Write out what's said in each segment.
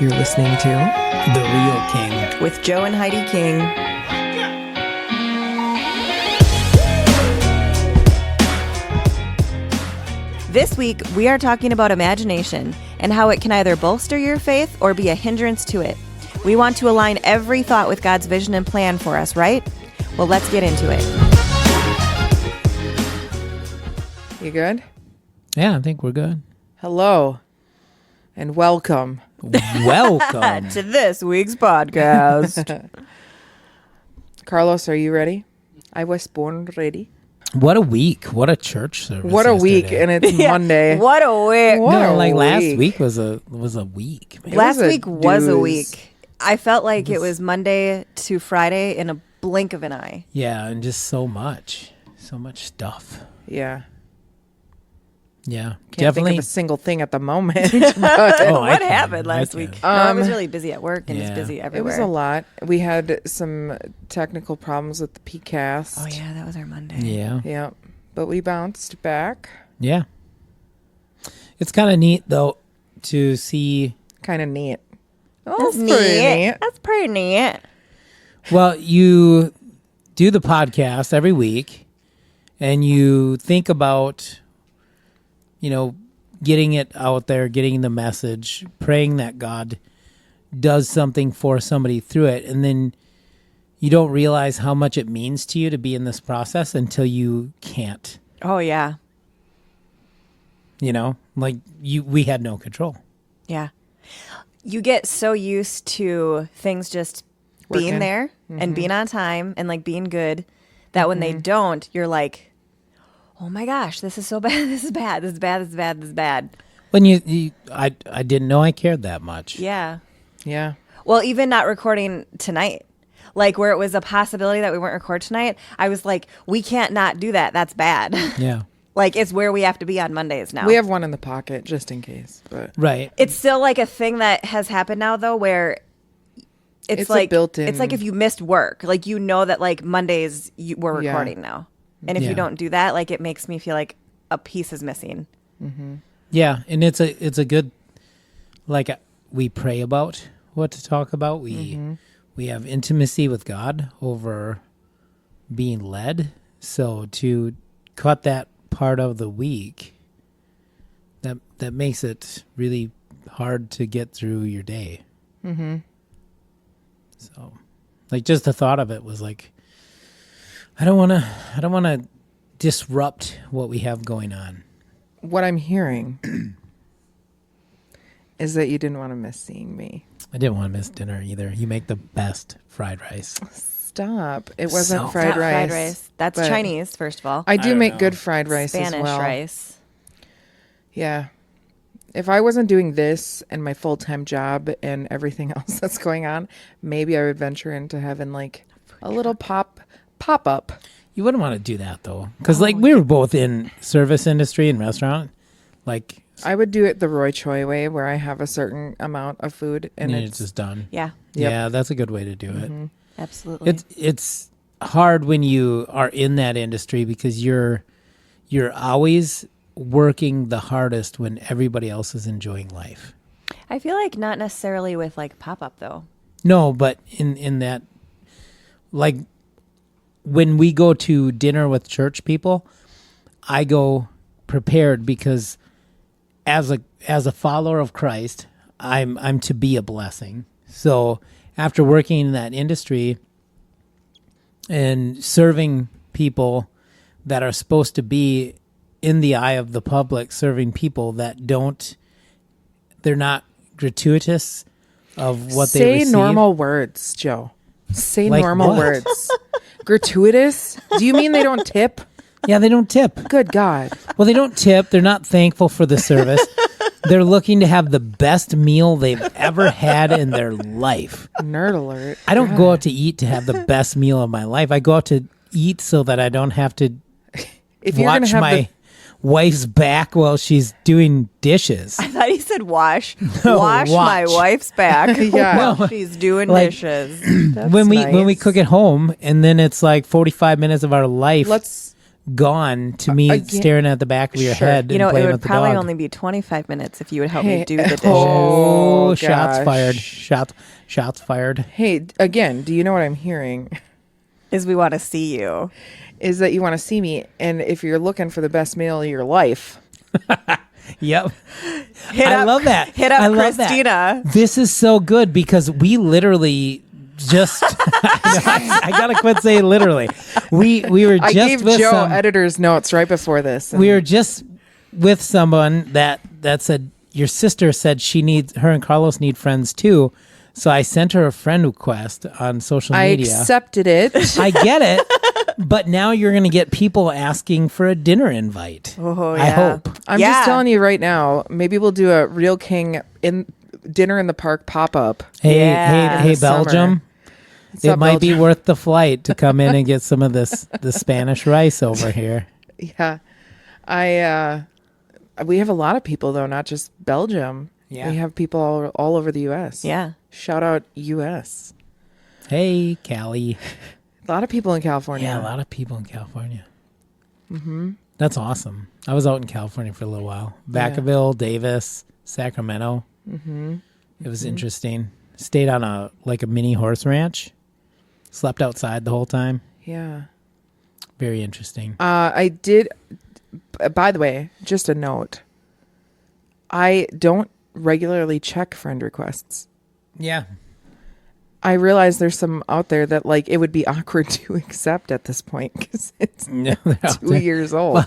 You're listening to The Real King with Joe and Heidi King. This week, we are talking about imagination and how it can either bolster your faith or be a hindrance to it. We want to align every thought with God's vision and plan for us, right? Well, let's get into it. You good? Yeah, I think we're good. Hello and welcome. Welcome. To this week's podcast. Carlos, are you ready? I was born ready. What a week. What a church service. What a week, yesterday. and it's Monday. What a week. Last week was a week. Man. Last was a week was a doozy. week. I felt like it was Monday to Friday in a blink of an eye. Yeah, and just so much stuff. Yeah. Yeah, Can't definitely. think of a single thing at the moment. Oh, I What can. happened I last can. week? No, I was really busy at work and yeah. it's busy It everywhere. was a lot. We had some technical problems with the PCast. Oh, yeah, that was our Monday. Yeah, Yeah. But we bounced back. yeah. It's kind of neat though to see. Kind of neat. Oh, That's it's pretty neat. That's pretty neat. Well, you do the podcast every week, and you think about, getting it out there, getting the message, praying that God does something for somebody through it. And then you don't realize how much it means to you to be in this process until you can't, Oh, yeah. we had no control. Yeah. You get so used to things just being Working. there and being on time and like being good that when they don't, you're like, oh my gosh, this is so bad. This is bad. This is bad. This is bad. This is bad. When I didn't know I cared that much. Yeah. Yeah. Well, even not recording tonight, like where it was a possibility that we wouldn't record tonight, I was like, we can't not do that. That's bad. Yeah. Like it's where we have to be on Mondays now. We have one in the pocket just in case. But Right. It's still like a thing that has happened now though, where it's a like built-in- It's like if you missed work, like you know that like Mondays we're Yeah. recording now, and if Yeah. you don't do that, like it makes me feel like a piece is missing. Yeah, and it's a good, we pray about what to talk about. We have intimacy with God over being led. So to cut that part of the week, that makes it really hard to get through your day. Mm-hmm. So, just the thought of it was like, I don't want to disrupt what we have going on. what I'm hearing is that you didn't want to miss seeing me. I didn't want to miss dinner either. You make the best fried rice. Stop. It wasn't So- fried Not rice. fried rice. That's but Chinese, first of all. I do don't make know. good fried rice Spanish as well. rice. Yeah. If I wasn't doing this and my full-time job and everything else that's going on, maybe I would venture into having like a little pop-up. You wouldn't want to do that though, because we were both in service industry and restaurant. I would do it the Roy Choi way where I have a certain amount of food and it's it's just done. Yeah, Yeah, that's a good way to do it. absolutely. It's hard when you are in that industry because you're always working the hardest when everybody else is enjoying life. I feel like not necessarily with like pop-up though. No, but in that, when we go to dinner with church people, I go prepared because as a follower of Christ, I'm to be a blessing. So after working in that industry and serving people that are supposed to be in the eye of the public, serving people that they're not gratuitous of what they Say receive. normal words, Joe. Say Like normal what? words. Gratuitous? Do you mean they don't tip? Yeah, they don't tip. Good God. Well, they don't tip. They're not thankful for the service. They're looking to have the best meal they've ever had in their life. Nerd alert. I don't go out to eat to have the best meal of my life. I go out to eat so that I don't have to If you're gonna watch have my wife's back while she's doing dishes. I thought he said wash. No, wash my watch. wife's back Yeah. while she's doing Like- dishes. That's when we nice. cook at home, and then it's like 45 minutes of our life let's gone to me Again. staring at the back of your Sure. head You and know, it playing would with the probably dog. only be 25 minutes if you would help Hey, me do the dishes. Oh, shots gosh. fired. Shots fired. Hey, again, do you know what I'm hearing? Is we want to see you. Is that you want to see me, and if you're looking for the best meal of your life, Yep. Hit I up- love that. Hit up I love Christina. That. This is so good because we literally just I gotta quit saying literally. We were just I gave with Joe some, editor's notes right before this. we were just with someone that said your sister said her and Carlos need friends too. So I sent her a friend request on social I media. accepted it. I get it. But now you're going to get people asking for a dinner invite. Oh, I yeah. hope. I'm Yeah. just telling you right now. Maybe we'll do a Real King in dinner in the park pop up. Hey, Yeah. hey, In the summer. Belgium. It might be worth the flight to come in and get some of the Spanish rice over here. Yeah, we have a lot of people though, not just Belgium. Yeah. We have people all over the U.S. Yeah. Shout out U.S. Hey, Cali. A lot of people in California. Yeah, a lot of people in California. Mm-hmm. That's awesome. I was out in California for a little while. Vacaville, Davis, Sacramento. Mm-hmm. It was interesting. Stayed on a mini horse ranch. Slept outside the whole time. Yeah. Very interesting. I did. By the way, just a note. I don't regularly check friend requests. Yeah. I realize there's some out there that it would be awkward to accept at this point because it's No, they're out 2 there. years old.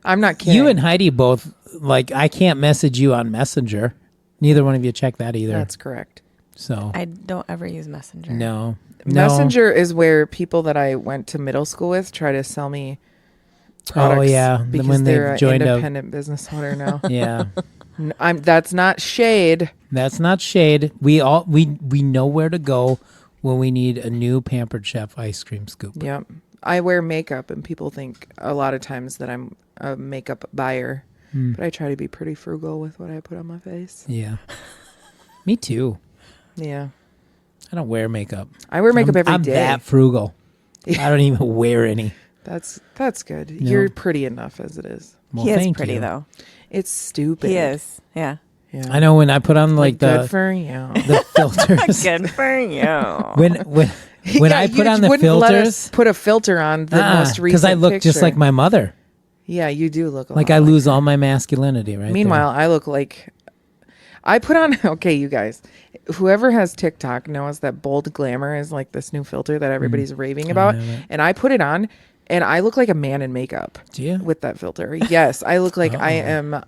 I'm not kidding. You and Heidi both, I can't message you on Messenger. Neither one of you check that either. That's correct. So, I don't ever use Messenger. no. Messenger is where people that I went to middle school with try to sell me products. Oh, yeah. Because When they've they're an joined a- independent business owner now. Yeah. That's not shade. That's not shade. We know where to go when we need a new Pampered Chef ice cream scoop. Yep. I wear makeup and people think a lot of times that I'm a makeup buyer. But I try to be pretty frugal with what I put on my face. Yeah. Me too. Yeah. I don't wear makeup. I wear makeup every I'm day. that frugal. I don't even wear any. That's good. No. You're pretty enough as it is. Well, He is thank pretty, you. though. It's stupid. He is. Yeah. Yeah. I know when I put on Good the for you. filters. Good for you. when Yeah, I put on the wouldn't let us filters, put a filter on the most recent because I look just picture. like my mother. Yeah, you do look Like I lose all my masculinity, right? Meanwhile, I look like I put on. Okay, you guys, whoever has TikTok knows that bold glamour is this new filter that everybody's raving about, have it. and I put it on, and I look like a man in makeup Do you? with that filter. Yes, I look like I am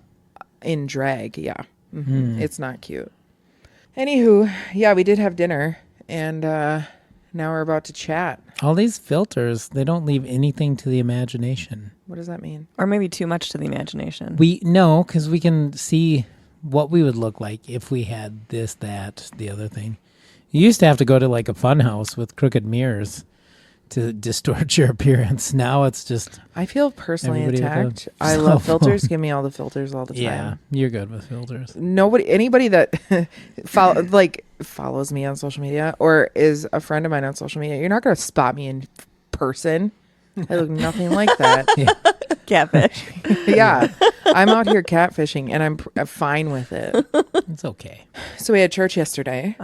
in drag. Yeah, It's not cute. Anywho, yeah, we did have dinner, and now we're about to chat. All these filters, they don't leave anything to the imagination. What does that mean? Or maybe too much to the imagination. We know because we can see what we would look like if we had this, that, the other thing. You used to have to go to a fun house with crooked mirrors to distort your appearance. Now it's just I feel personally Everybody with a attacked. I cell love filters. phone. Give me all the filters all the time. yeah, you're good with filters. Anybody that follows me on social media or is a friend of mine on social media, you're not going to spot me in person. I look nothing like that. Catfish. Yeah, I'm out here catfishing, and I'm fine with it. It's okay. So we had church yesterday,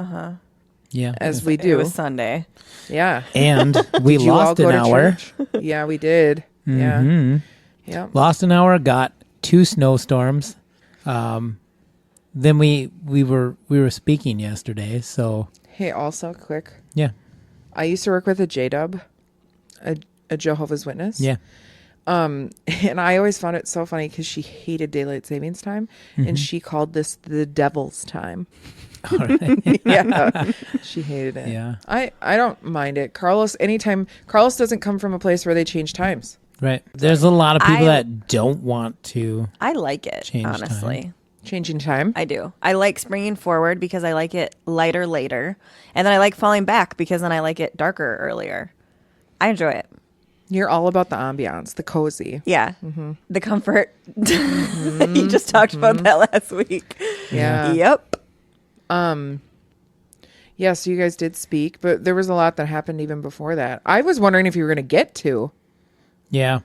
Yeah. as we It do. was Sunday. Yeah, And we Did you all lost go an to hour. church? Yeah, we did. Yeah, Mhm. yeah. Lost an hour, got 2 snowstorms. Then we were speaking yesterday, so Hey, also quick. yeah. I used to work with a J-Dub, a Jehovah's Witness. Yeah. And I always found it so funny because she hated daylight savings time, and she called this the devil's time. All right. Yeah, she hated it. Yeah. I don't mind it. Carlos doesn't come from a place where they change times. Right. There's a lot of people I- that don't want to. I like it, Change honestly. Changing time. I do. I like springing forward because I like it lighter later. And then I like falling back because then I like it darker earlier. I enjoy it. You're all about the ambiance, the cozy. Yeah. The comfort. You just talked about that last week. Yeah. Yep. Yeah, so you guys did speak, but there was a lot that happened even before that. I was wondering if you were going to get to. Yeah.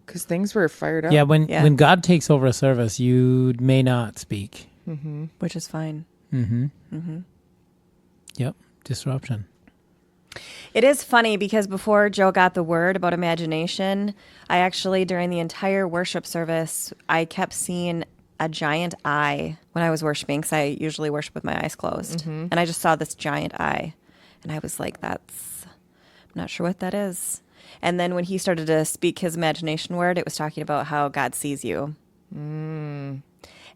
because things were fired up. Yeah, when God takes over a service, you may not speak. Which is fine. Yep, disruption. It is funny because before Joe got the word about imagination, I actually, during the entire worship service, I kept seeing a giant eye when I was worshiping, because I usually worship with my eyes closed. And I just saw this giant eye. And I was like, I'm not sure what that is. And then when he started to speak his imagination word, it was talking about how God sees you. And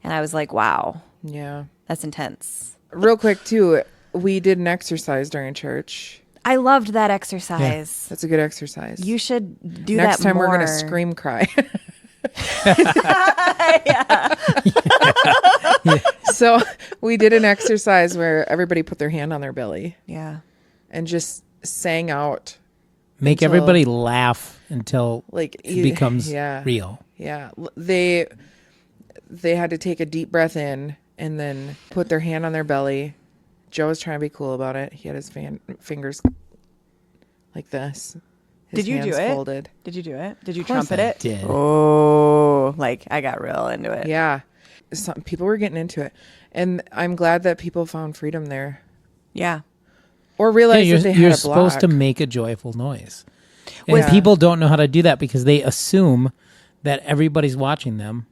I was like, wow, Yeah. that's intense. Real quick, too, we did an exercise during church. I loved that exercise. That's a good exercise. You should do Next that time more. we're going to scream cry. So we did an exercise where everybody put their hand on their belly Yeah. and just sang out. Make Until- everybody laugh until Like it becomes yeah. real. Yeah. They had to take a deep breath in and then put their hand on their belly. Joe was trying to be cool about it. He had his fingers like this. His Did you do hands it? Folded. Did you do it? Did you Of course trumpet I it? did. Oh, like I got real into it. Yeah. Some people were getting into it. And I'm glad that people found freedom there. Yeah. Or Yeah, realized that they you're had a supposed to block. make a joyful noise. And Yeah. people don't know how to do that because they assume that everybody's watching them.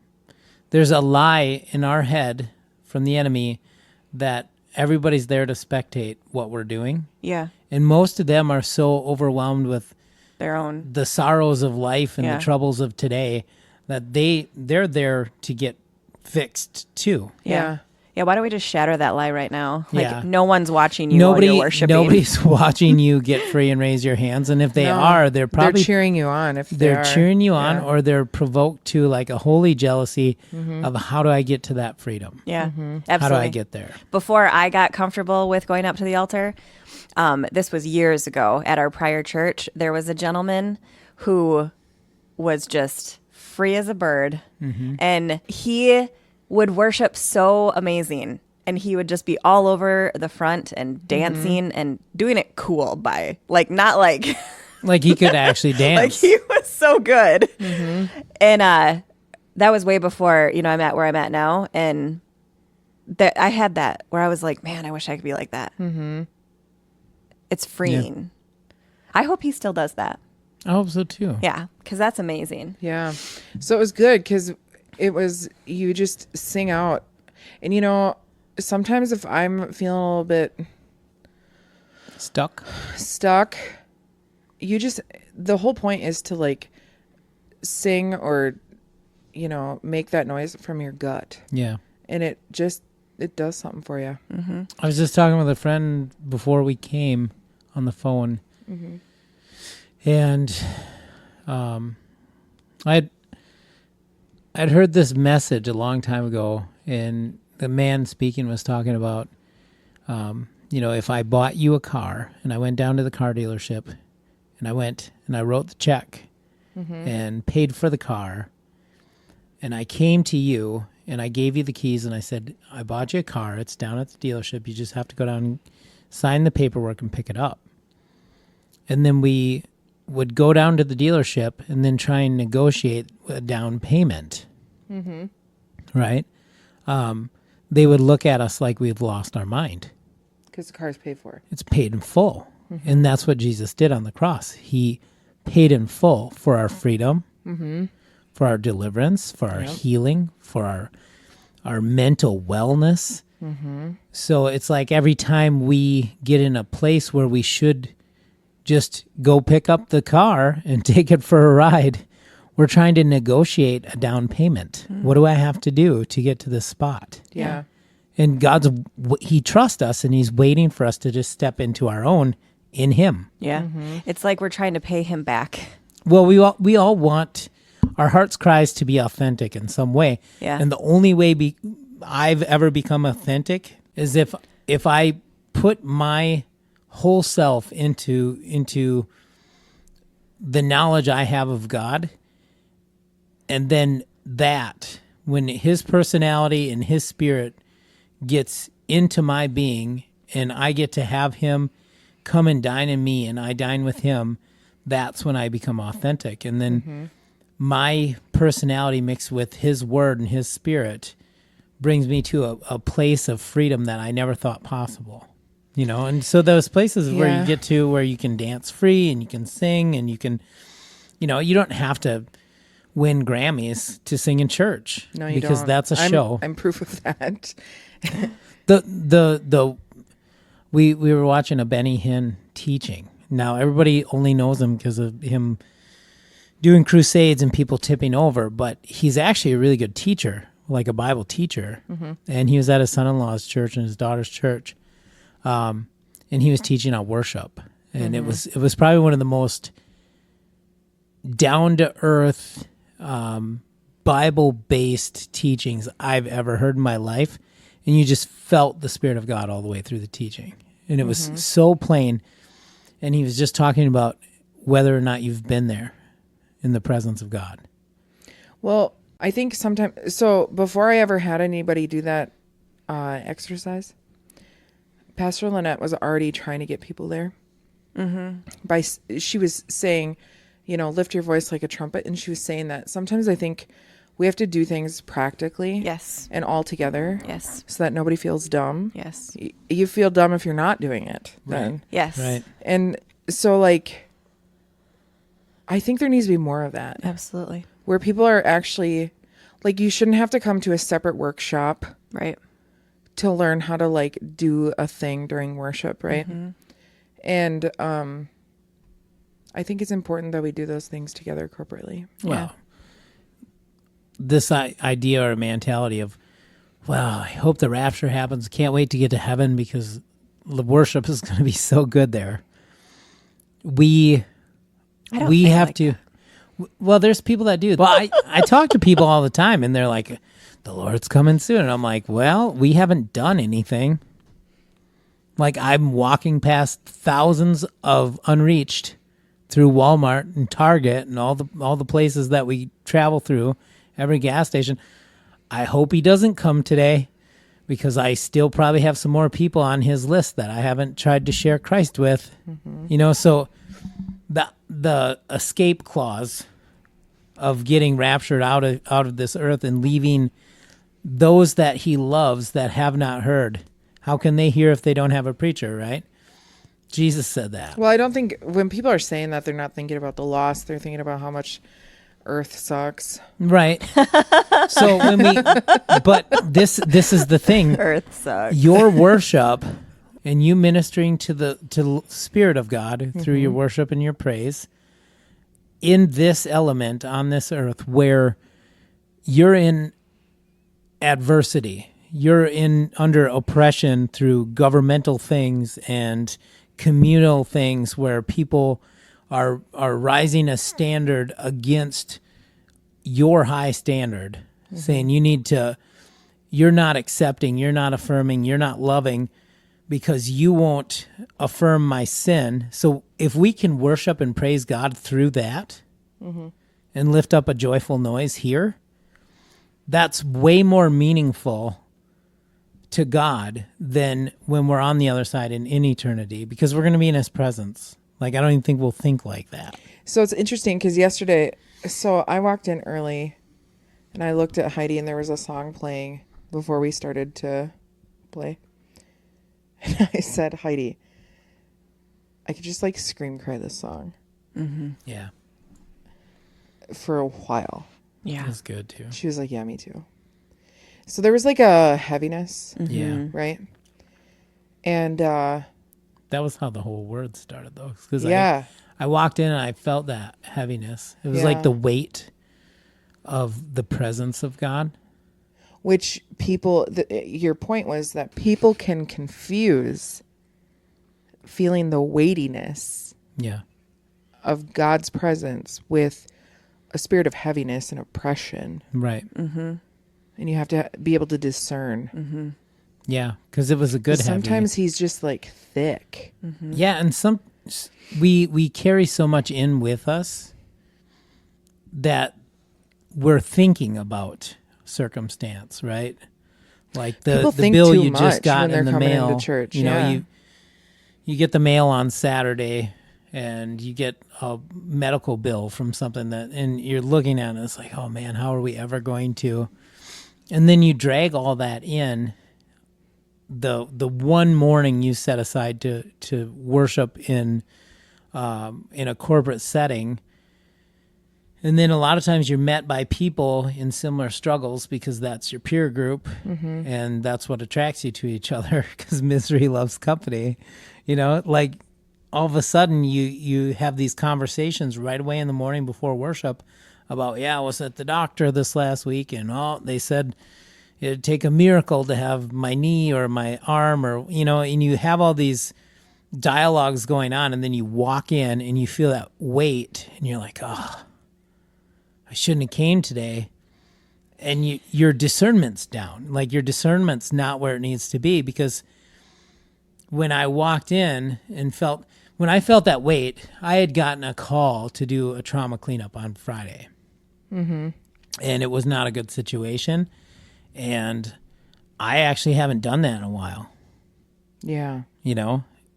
There's a lie in our head from the enemy that everybody's there to spectate what we're doing. Yeah. And most of them are so overwhelmed with Their own. the sorrows of life and Yeah. the troubles of today that they're there to get fixed too. Yeah. Yeah. Why don't we just shatter that lie right now? Like Yeah. no one's watching you while you're worshiping. Nobody's watching you get free and raise your hands. And if they No, are, they're probably cheering you on. If they're cheering you on, Yeah. or they're provoked to like a holy jealousy of how do I get to that freedom? Yeah. Absolutely. How do I get there? Before I got comfortable with going up to the altar, this was years ago at our prior church, there was a gentleman who was just free as a bird. And he would worship so amazing. And he would just be all over the front and dancing and doing it cool not like, Like he could actually like dance. he was so good. And that was way before, I'm at where I'm at now. And that I had that where I was like, man, I wish I could be like that. It's freeing. I hope he still does that. I hope so too. Yeah, because that's amazing. Yeah. So it was good because it was, you just sing out. And, sometimes if I'm feeling a little bit Stuck. the whole point is to like sing or, make that noise from your gut. Yeah. And it does something for you. I was just talking with a friend before we came on the phone, and I'd heard this message a long time ago, and the man speaking was talking about, if I bought you a car and I went down to the car dealership and I went and I wrote the check and paid for the car, and I came to you and I gave you the keys and I said, I bought you a car. It's down at the dealership. You just have to go down and sign the paperwork and pick it up. And then we would go down to the dealership and then try and negotiate a down payment. Right? They would look at us like we've lost our mind. Because the car's paid for. It's paid in full. And that's what Jesus did on the cross. He paid in full for our freedom, for our deliverance, for our healing, for our mental wellness. So it's like every time we get in a place where we should just go pick up the car and take it for a ride, we're trying to negotiate a down payment. What do I have to do to get to this spot? Yeah. And he trusts us, and he's waiting for us to just step into our own in him. Yeah. It's like we're trying to pay him back. Well, we all want our heart's cries to be authentic in some way. Yeah. And the only way I've ever become authentic is if I put my whole self into the knowledge I have of God, and then that when his personality and his spirit gets into my being and I get to have him come and dine in me and I dine with him, that's when I become authentic. And then my personality mixed with his word and his spirit brings me to a place of freedom that I never thought possible. And so those places where you get to where you can dance free and you can sing and you can, you don't have to win Grammys to sing in church. No, you because don't. that's a show. I'm proof of that. We were watching a Benny Hinn teaching. Now everybody only knows him because of him doing crusades and people tipping over, but he's actually a really good teacher, like a Bible teacher. And he was at his son-in-law's church and his daughter's church. And he was teaching on worship. And it was probably one of the most down to earth, Bible-based teachings I've ever heard in my life. And you just felt the Spirit of God all the way through the teaching. And it was so plain. And he was just talking about whether or not you've been there in the presence of God. Well, I think sometimes, so before I ever had anybody do that exercise, Pastor Lynette was already trying to get people there. She was saying, lift your voice like a trumpet. And she was saying that sometimes I think we have to do things practically. Yes. And all together. Yes. So that nobody feels dumb. Yes. You feel dumb if you're not doing it. Then. Right. Yes. Right. And so I think there needs to be more of that. Absolutely. Where people are actually, you shouldn't have to come to a separate workshop. Right. To learn how to do a thing during worship, right? And I think it's important that we do those things together corporately. Well, this idea or mentality of, well, I hope the rapture happens. Can't wait to get to heaven because the worship is going to be so good there. We have to. Well, there's people that do. Well, I talk to people all the time, and they're like, the Lord's coming soon. And I'm like, well, we haven't done anything. I'm walking past thousands of unreached through Walmart and Target and all the places that we travel through, every gas station. I hope he doesn't come today because I still probably have some more people on his list that I haven't tried to share Christ with. So the escape clause of getting raptured out of this earth and leaving those that he loves that have not heard. How can they hear if they don't have a preacher, right? Jesus said that. Well, I don't think when people are saying that, they're not thinking about the lost. They're thinking about how much earth sucks. Right. So but this is the thing. Earth sucks. Your worship and you ministering to the Spirit of God through your worship and your praise in this element on this earth where you're in adversity, you're under oppression through governmental things and communal things where people are rising a standard against your high standard, saying you're not accepting, you're not affirming, you're not loving because you won't affirm my sin. So if we can worship and praise God through that and lift up a joyful noise here, that's way more meaningful to God than when we're on the other side in eternity, because we're going to be in his presence. I don't even think we'll think like that. So it's interesting because yesterday, I walked in early and I looked at Heidi and there was a song playing before we started to play. And I said, Heidi, I could just scream cry this song. Yeah. For a while. Yeah. That's good too. She was like, yeah, me too. So there was a heaviness. Yeah. Right. And that was how the whole word started though. Because I walked in and I felt that heaviness. It was like the weight of the presence of God. Which people, your point was that people can confuse feeling the weightiness of God's presence with a spirit of heaviness and oppression. Right. And you have to be able to discern. Yeah, because it was a good sometimes he's just thick. Yeah, and we carry so much in with us that we're thinking about circumstance, right? Like the bill you just got in the mail. Church. You get the mail on Saturday and you get a medical bill from something and you're looking at it, it's like, oh man, how are we ever going to? And then you drag all that in. The one morning you set aside to worship in a corporate setting, and then a lot of times you're met by people in similar struggles because that's your peer group, and that's what attracts you to each other because misery loves company. Like all of a sudden you have these conversations right away in the morning before worship about, I was at the doctor this last week, and they said it'd take a miracle to have my knee or my arm, or and you have all these dialogues going on, and then you walk in and you feel that weight, and you're like, oh, I shouldn't have came today. And your discernment's down. Like your discernment's not where it needs to be, because when I walked in and when I felt that weight, I had gotten a call to do a trauma cleanup on Friday. And it was not a good situation. And I actually haven't done that in a while. Yeah.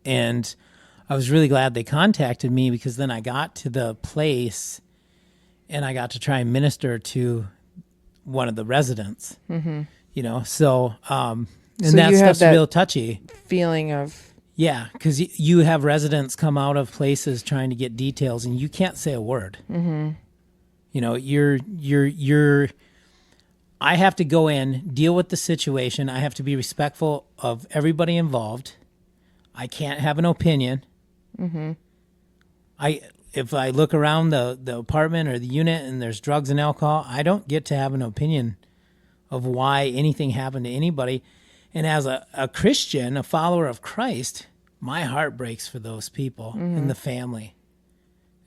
And I was really glad they contacted me, because then I got to the place and I got to try and minister to one of the residents, so, and that stuff's real touchy. Feeling of, yeah, because you have residents come out of places trying to get details, and you can't say a word. I have to go in, deal with the situation. I have to be respectful of everybody involved. I can't have an opinion. If I look around the apartment or the unit and there's drugs and alcohol, I don't get to have an opinion of why anything happened to anybody. And as a Christian, a follower of Christ, my heart breaks for those people and the family.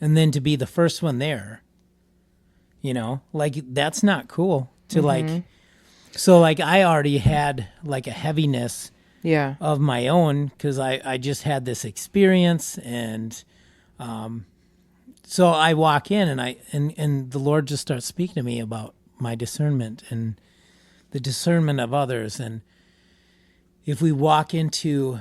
And then to be the first one there, like that's not cool to so I already had like a heaviness of my own, because I just had this experience, and so I walk in and the Lord just starts speaking to me about my discernment and the discernment of others. And if we walk into,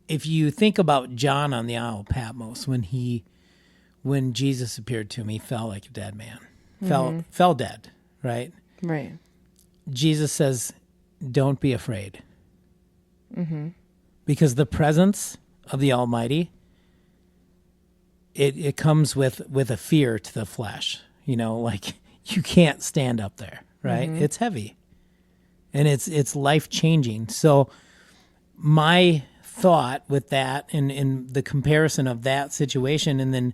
if you think about John on the Isle of Patmos, when Jesus appeared to him, he fell like a dead man, fell dead, right? Right. Jesus says, don't be afraid. Because the presence of the Almighty, it comes with a fear to the flesh, like you can't stand up there, right? It's heavy and it's life-changing. So my thought with that and in the comparison of that situation, and then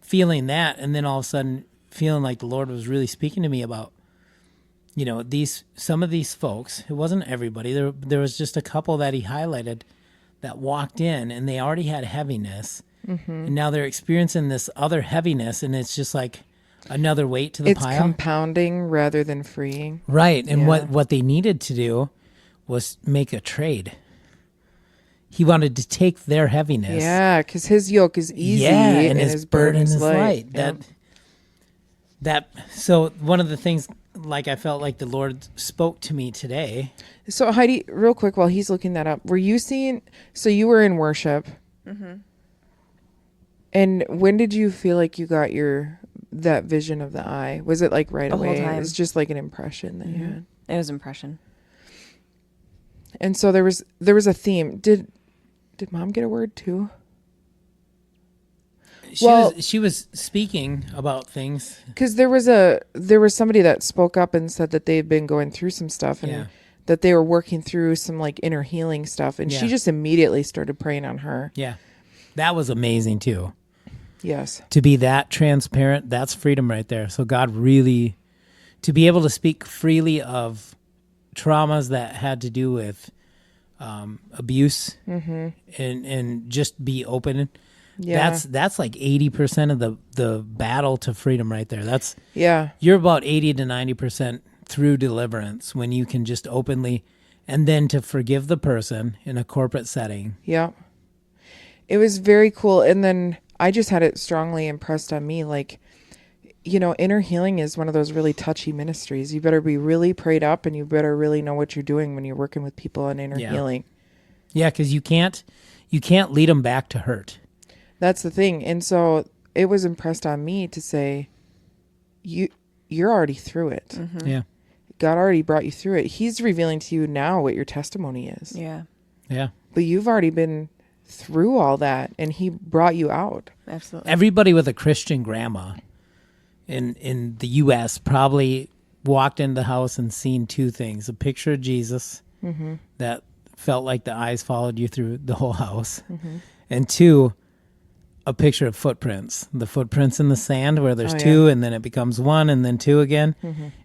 feeling that, and then all of a sudden feeling like the Lord was really speaking to me about, some of these folks. It wasn't everybody. There was just a couple that he highlighted that walked in and they already had heaviness, and now they're experiencing this other heaviness, and it's just like another weight to the pile. It's compounding rather than freeing. Right. And what they needed to do was make a trade. He wanted to take their heaviness. Yeah, because his yoke is easy, and his burden is light. Yeah. So one of the things, like I felt like the Lord spoke to me today. So Heidi, real quick, while he's looking that up, were you seeing? So you were in worship, and when did you feel like you got that vision of the eye? Was it like right away? It was just like an impression that you had. It was impression. And so there was a theme. Did Mom get a word too? She was speaking about things, because there was somebody that spoke up and said that they had been going through some stuff, and that they were working through some like inner healing stuff, and she just immediately started praying on her. Yeah, that was amazing too. Yes, to be that transparent, that's freedom right there. So God really, to be able to speak freely of traumas that had to do with abuse, and just be open. Yeah. That's like 80% of the battle to freedom right there. You're about 80 to 90% through deliverance when you can just openly, and then to forgive the person in a corporate setting. Yeah. It was very cool. And then I just had it strongly impressed on me, like, inner healing is one of those really touchy ministries. You better be really prayed up, and you better really know what you're doing when you're working with people on inner healing. Yeah, because you can't lead them back to hurt. That's the thing. And so it was impressed on me to say, you're already through it. Mm-hmm. Yeah. God already brought you through it. He's revealing to you now what your testimony is. Yeah. Yeah. But you've already been through all that, and he brought you out. Absolutely. Everybody with a Christian grandma in the U.S. probably walked into the house and seen two things: a picture of Jesus that felt like the eyes followed you through the whole house, and two, a picture of footprints. The footprints in the sand where there's two, and then it becomes one, and then two again,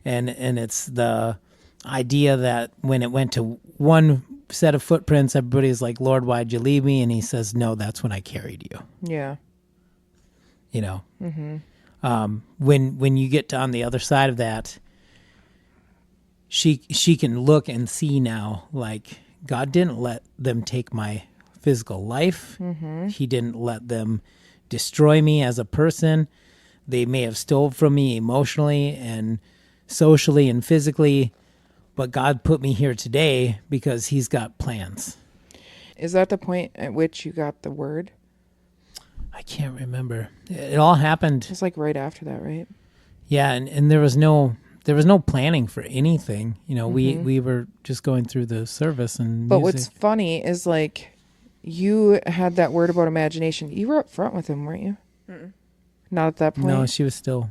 and it's the idea that when it went to one set of footprints, everybody's like, "Lord, why'd you leave me?" And he says, "No, that's when I carried you." Yeah. You know, when you get to on the other side of that, she can look and see now, like, God didn't let them take my physical life. He didn't let them destroy me as a person. They may have stole from me emotionally and socially and physically, but God put me here today because he's got plans. Is that the point at which you got the word? I can't remember. It all happened. It's like right after that, right? Yeah, and there was no planning for anything. You know, we were just going through the service and But music. what's funny is, like, you had that word about imagination. You were up front with him, weren't you? Not at that point? No, she was still.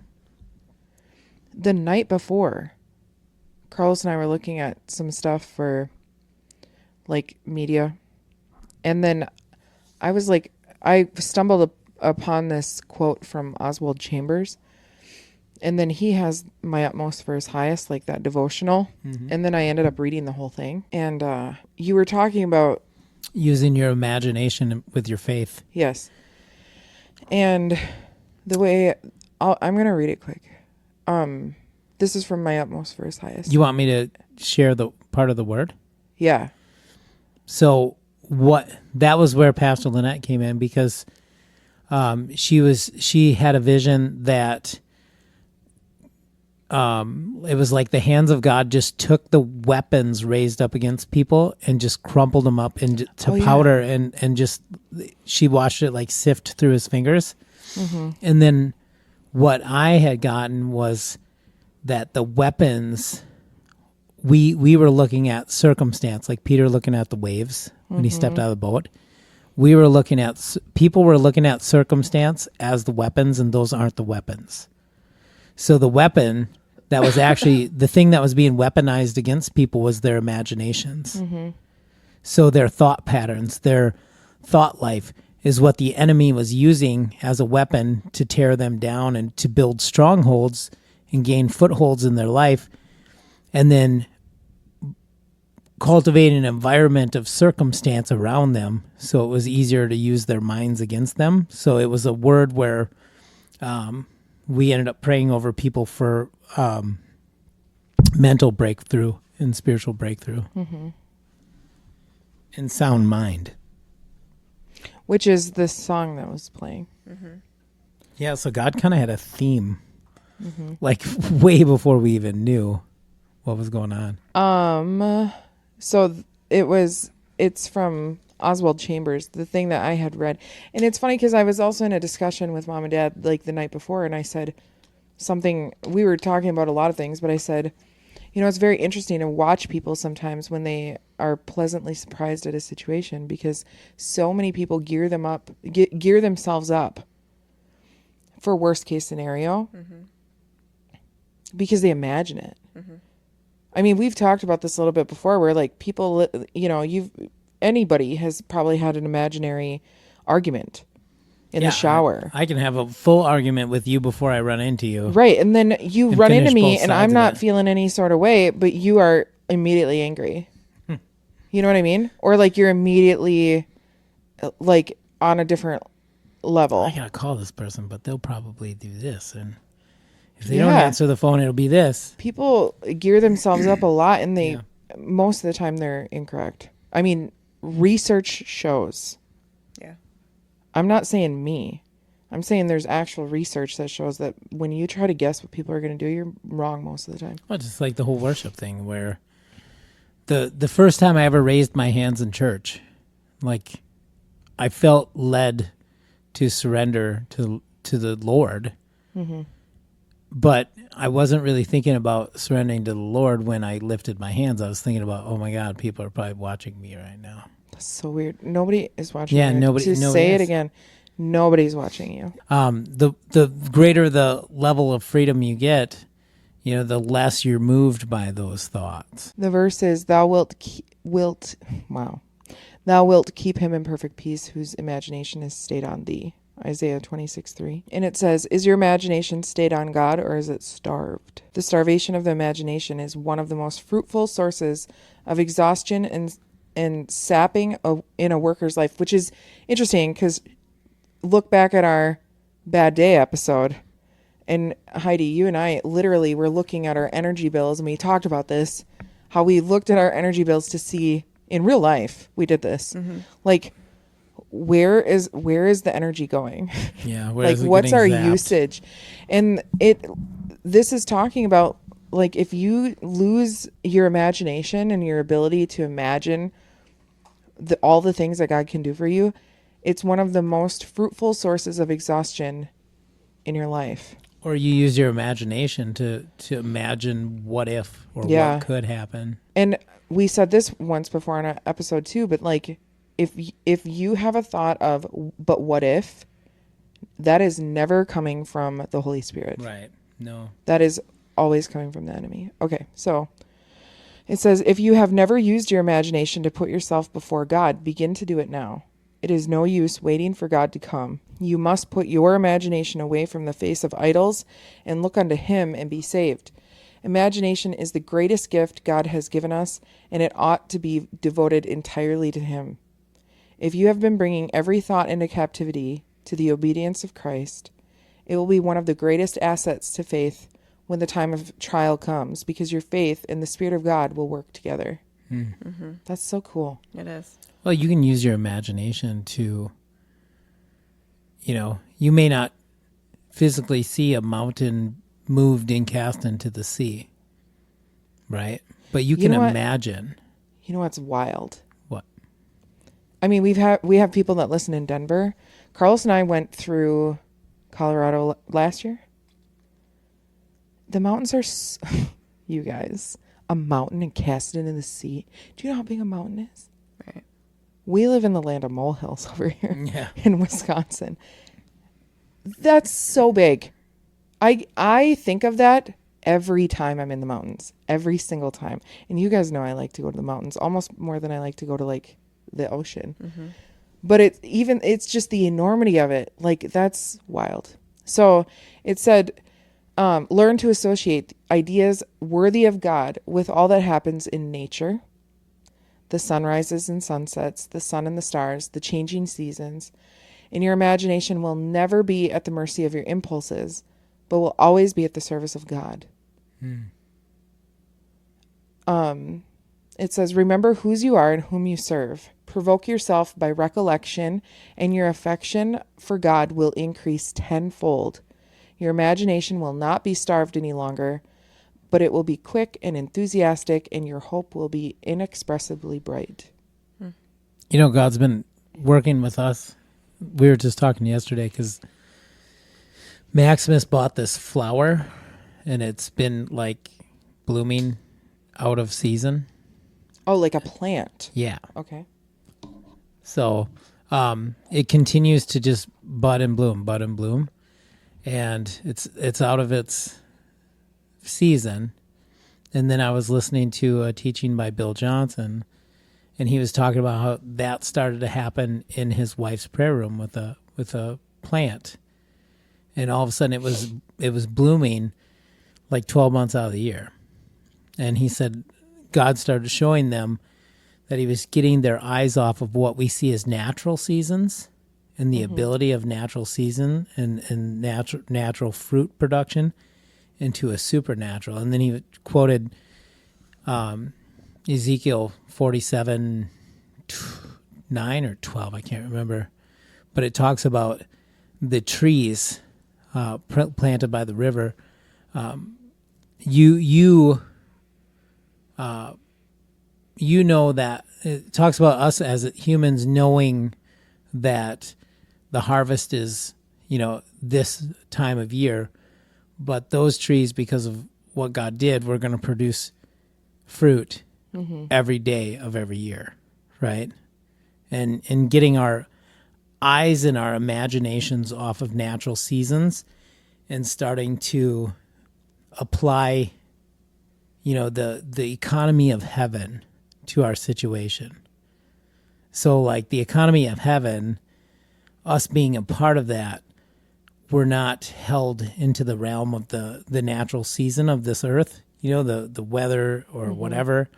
The night before, Carlos and I were looking at some stuff for, like, media. And then I was like, I stumbled upon this quote from Oswald Chambers. And then he has My Utmost for His Highest, like that devotional. And then I ended up reading the whole thing. And you were talking about... Using your imagination with your faith. Yes. And the way... I'm going to read it quick. This is from My Utmost for His Highest. You want me to share the part of the word? Yeah. So that was where Pastor Lynette came in, because she had a vision that it was like the hands of God just took the weapons raised up against people and just crumpled them up into powder, and just she watched it like sift through his fingers. And then what I had gotten was that the weapons, we were looking at circumstance, like Peter looking at the waves when he stepped out of the boat. People were looking at circumstance as the weapons, and those aren't the weapons. So the weapon that was actually the thing that was being weaponized against people was their imaginations. So their thought patterns, their thought life is what the enemy was using as a weapon to tear them down and to build strongholds and gain footholds in their life, and then cultivate an environment of circumstance around them so it was easier to use their minds against them. So it was a word where we ended up praying over people for mental breakthrough and spiritual breakthrough and sound mind. Which is the song that was playing. Yeah, so God kind of had a theme, like way before we even knew what was going on. So it's from Oswald Chambers, the thing that I had read. And it's funny because I was also in a discussion with Mom and Dad like the night before, and I said something, we were talking about a lot of things, but I said, you know, it's very interesting to watch people sometimes when they are pleasantly surprised at a situation, because so many people gear themselves up for worst case scenario because they imagine it. I mean, we've talked about this a little bit before, where like people, you know, anybody has probably had an imaginary argument in the shower. I can have a full argument with you before I run into you. Right. And then you run into finish me both and sides I'm of not it. feeling any sort of way, but you are immediately angry. You know what I mean? Or like you're immediately like on a different level. I gotta call this person, but they'll probably do this, and if they don't answer the phone, it'll be this. People gear themselves up a lot, and they most of the time they're incorrect. I mean, research shows. Yeah. I'm not saying me. I'm saying there's actual research that shows that when you try to guess what people are going to do, you're wrong most of the time. Well, just like the whole worship thing, where the first time I ever raised my hands in church, Like, I felt led to surrender to the Lord, but I wasn't really thinking about surrendering to the Lord when I lifted my hands. I was thinking about, oh my God, people are probably watching me right now. That's so weird. Nobody is watching Yeah, you. nobody Say it is. again. Nobody's watching you. The greater the level of freedom you get, the less you're moved by those thoughts. The verse is, Thou wilt keep him in perfect peace whose imagination is stayed on thee. Isaiah 26:3. And it says, is your imagination stayed on God, or is it starved? The starvation of the imagination is one of the most fruitful sources of exhaustion and sapping in a worker's life, which is interesting because look back at our bad day episode. And Heidi, you and I literally were looking at our energy bills, and we talked about this, how we looked at our energy bills to see in real life. We did this. Like, where is the energy going? Yeah. Like, what's our usage? And this is talking about, like, if you lose your imagination and your ability to imagine all the things that God can do for you, it's one of the most fruitful sources of exhaustion in your life. Or you use your imagination to imagine what if or what could happen. And we said this once before on episode 2, but like, if you have a thought of, but what if, that is never coming from the Holy Spirit. Right. No. That is always coming from the enemy. Okay, so it says, if you have never used your imagination to put yourself before God, begin to do it now. It is no use waiting for God to come. You must put your imagination away from the face of idols and look unto him and be saved. Imagination is the greatest gift God has given us, and it ought to be devoted entirely to him. If you have been bringing every thought into captivity to the obedience of Christ, it will be one of the greatest assets to faith when the time of trial comes, because your faith and the Spirit of God will work together. That's so cool. It is. Well, you can use your imagination to, you may not physically see a mountain moved and cast into the sea, right? But you can imagine. You know what's wild? What? I mean, we have people that listen in Denver. Carlos and I went through Colorado last year. The mountains are, you guys, a mountain and cast it into the sea. Do you know how big a mountain is? Right. We live in the land of molehills over here Yeah. in Wisconsin. That's so big. I think of that every time I'm in the mountains, every single time. And you guys know I like to go to the mountains almost more than I like to go to like the ocean. But it's just the enormity of it. Like, that's wild. So it said, learn to associate ideas worthy of God with all that happens in nature, the sunrises and sunsets, the sun and the stars, the changing seasons. And your imagination will never be at the mercy of your impulses, but will always be at the service of God. It says, remember whose you are and whom you serve. Provoke yourself by recollection, and your affection for God will increase tenfold. Your imagination will not be starved any longer, but it will be quick and enthusiastic, and your hope will be inexpressibly bright. God's been working with us. We were just talking yesterday because Maximus bought this flower, and it's been like blooming out of season. Oh, like a plant. Yeah. Okay. So it continues to just bud and bloom, and it's out of its season. And then I was listening to a teaching by Bill Johnson, and he was talking about how that started to happen in his wife's prayer room with a plant, and all of a sudden it was blooming like 12 months out of the year. And he said God started showing them that he was getting their eyes off of what we see as natural seasons and the ability of natural season and natural fruit production into a supernatural. And then he quoted Ezekiel 47:9 or 12, I can't remember, but it talks about the trees planted by the river. You you know that it talks about us as humans knowing that the harvest is, this time of year, but those trees, because of what God did, we're going to produce fruit every day of every year, right? And getting our eyes and our imaginations off of natural seasons and starting to apply, the economy of heaven to our situation. So like the economy of heaven, us being a part of that, we're not held into the realm of the natural season of this earth, the weather or whatever.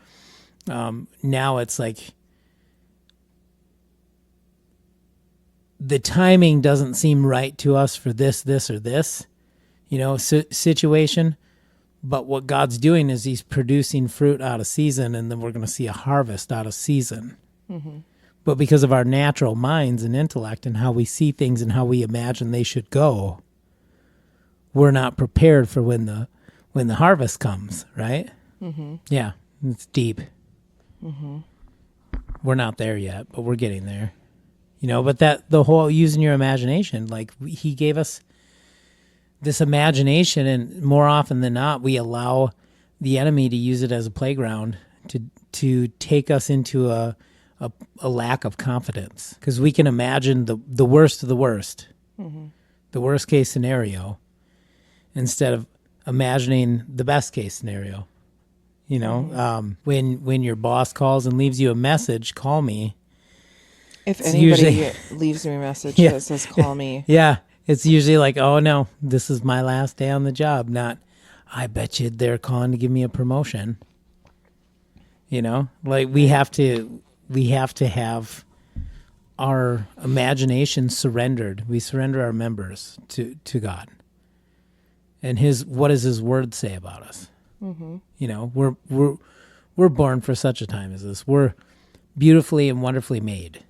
Now it's like the timing doesn't seem right to us for this or this, situation. But what God's doing is he's producing fruit out of season, and then we're going to see a harvest out of season. But because of our natural minds and intellect and how we see things and how we imagine they should go, we're not prepared for when the harvest comes, right? Yeah, it's deep. We're not there yet, but we're getting there. But that the whole using your imagination, like he gave us this imagination, and more often than not, we allow the enemy to use it as a playground to take us into a lack of confidence, because we can imagine the worst of the worst, the worst case scenario, instead of imagining the best case scenario. When your boss calls and leaves you a message, call me. If anybody leaves me a message that says call me. Yeah. It's usually like, oh no, this is my last day on the job. Not, I bet you they're calling to give me a promotion. Like we have to have our imagination surrendered. We surrender our members to God. And what does his word say about us? We're born for such a time as this. We're beautifully and wonderfully made.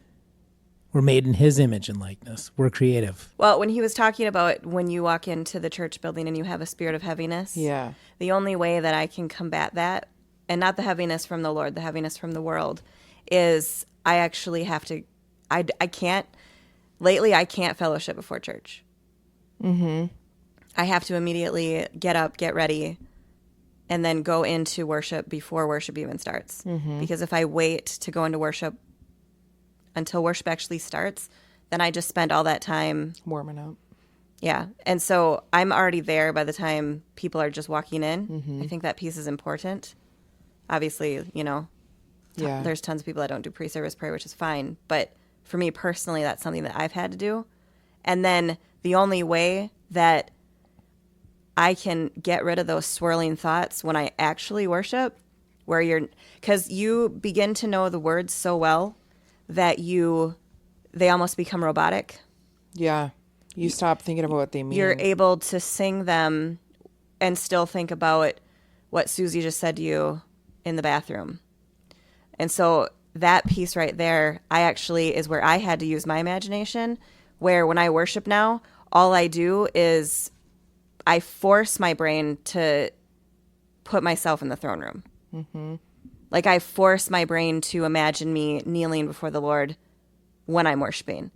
We're made in his image and likeness. We're creative. Well, when he was talking about when you walk into the church building and you have a spirit of heaviness, the only way that I can combat that, and not the heaviness from the Lord, the heaviness from the world, is I actually have to, I can't fellowship before church. I have to immediately get up, get ready, and then go into worship before worship even starts. Because if I wait to go into worship until worship actually starts, then I just spend all that time warming up. Yeah. And so I'm already there by the time people are just walking in. I think that piece is important. Obviously, there's tons of people that don't do pre-service prayer, which is fine. But for me personally, that's something that I've had to do. And then the only way that I can get rid of those swirling thoughts when I actually worship, because you begin to know the words so well that they almost become robotic. Yeah. You stop thinking about what they mean. You're able to sing them and still think about what Susie just said to you in the bathroom. And so that piece right there, is where I had to use my imagination, where when I worship now, all I do is I force my brain to put myself in the throne room. Like I force my brain to imagine me kneeling before the Lord when I'm worshiping.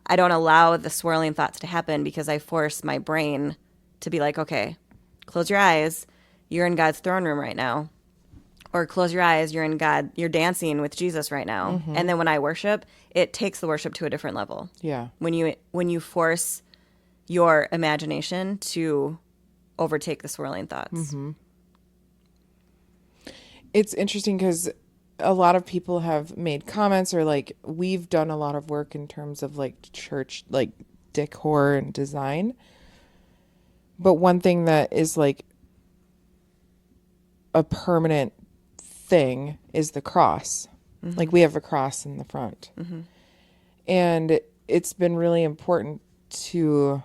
I don't allow the swirling thoughts to happen because I force my brain to be like, okay, close your eyes. You're in God's throne room right now. Or close your eyes. You're dancing with Jesus right now. And then when I worship, it takes the worship to a different level. Yeah. When you force your imagination to overtake the swirling thoughts. It's interesting because a lot of people have made comments, or like we've done a lot of work in terms of like church, like decor and design. But one thing that is like a permanent thing is the cross. Like we have a cross in the front. And it's been really important to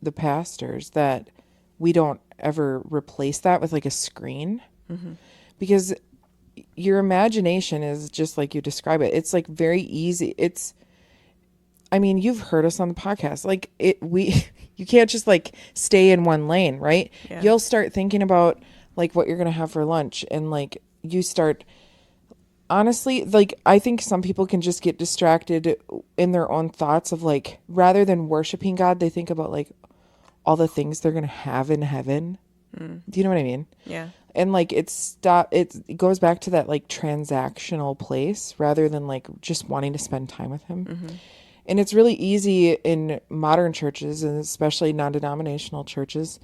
the pastors that we don't ever replace that with like a screen. Because your imagination is just like you describe it. It's like very easy. You've heard us on the podcast. Like you can't just like stay in one lane, right? Yeah. You'll start thinking about like what you're going to have for lunch and like you start, honestly, like, I think some people can just get distracted in their own thoughts of, like, rather than worshiping God, they think about, like, all the things they're going to have in heaven. Do you know what I mean? Yeah. And, like, it goes back to that, like, transactional place rather than, like, just wanting to spend time with him. And it's really easy in modern churches, and especially non-denominational churches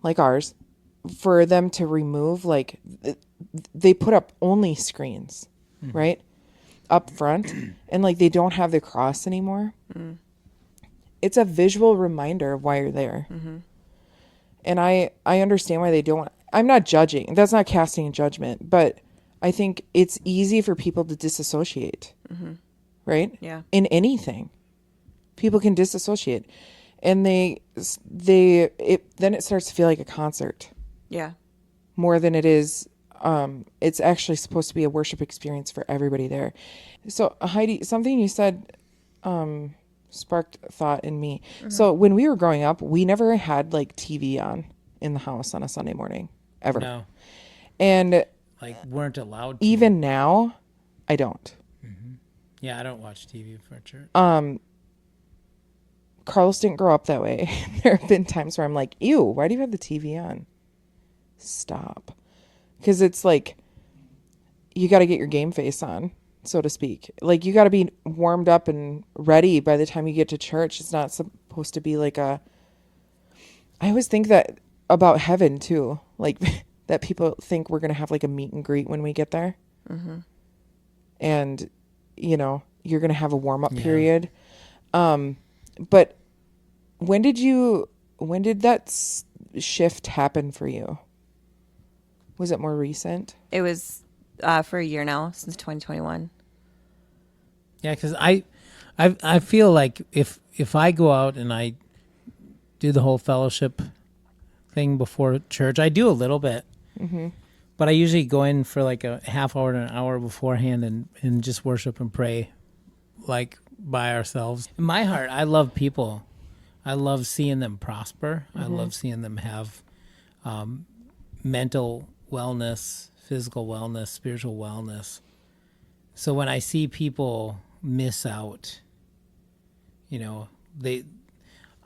like ours, for them to remove, like, they put up only screens, right, up front, and, like, they don't have the cross anymore. It's a visual reminder of why you're there. And I understand why they don't. I'm not judging. That's not casting judgment, but I think it's easy for people to disassociate, right? Yeah. In anything, people can disassociate, and then it starts to feel like a concert. Yeah. More than it is. It's actually supposed to be a worship experience for everybody there. So Heidi, something you said sparked thought in me. So when we were growing up, we never had, like, TV on in the house on a Sunday morning ever. No. And Like, weren't allowed to. even now, I don't. Yeah, I don't watch TV for church. Carlos didn't grow up that way. There have been times where I'm like, ew, why do you have the TV on? Stop. Because it's like, you got to get your game face on, so to speak. Like, you got to be warmed up and ready by the time you get to church. It's not supposed to be like I always think that about heaven too. Like, that people think we're going to have, like, a meet and greet when we get there. And, you know, you're going to have a warm up period. But when did that shift happen for you? Was it more recent? It was for a year now, since 2021. Yeah, because I feel like if I go out and I do the whole fellowship thing before church, I do a little bit, but I usually go in for like a half hour to an hour beforehand and just worship and pray, like, by ourselves. In my heart, I love people. I love seeing them prosper. I love seeing them have mental wellness, physical wellness, spiritual wellness. So when I see people miss out, you know,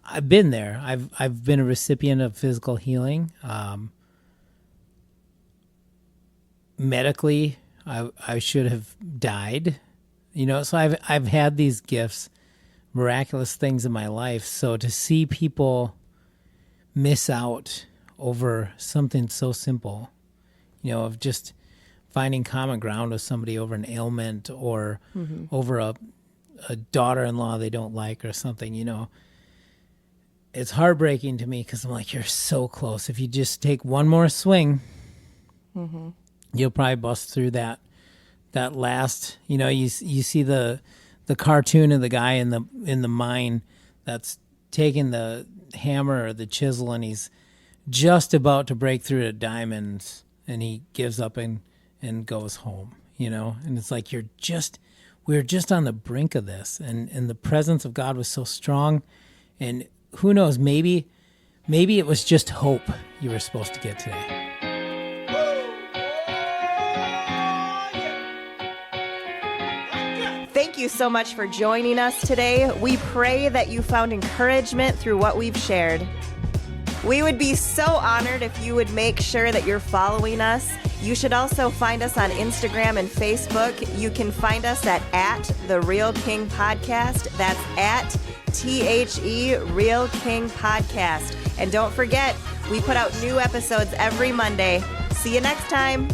I've been there. I've been a recipient of physical healing. Medically, I should have died, you know. So I've had these gifts, miraculous things in my life. So to see people miss out over something so simple, you know, of just finding common ground with somebody over an ailment or over a daughter-in-law they don't like or something, you know, it's heartbreaking to me because I'm like, you're so close. If you just take one more swing, you'll probably bust through that last, you know, you see the cartoon of the guy in the mine that's taking the hammer or the chisel and he's just about to break through the diamonds and he gives up and goes home, you know. And it's like we were just on the brink of this, and the presence of God was so strong. And who knows, maybe it was just hope you were supposed to get today. Thank you so much for joining us today. We pray that you found encouragement through what we've shared. We would be so honored if you would make sure that you're following us. You should also find us on Instagram and Facebook. You can find us at The Real King Podcast. That's at THE Real King Podcast. And don't forget, we put out new episodes every Monday. See you next time.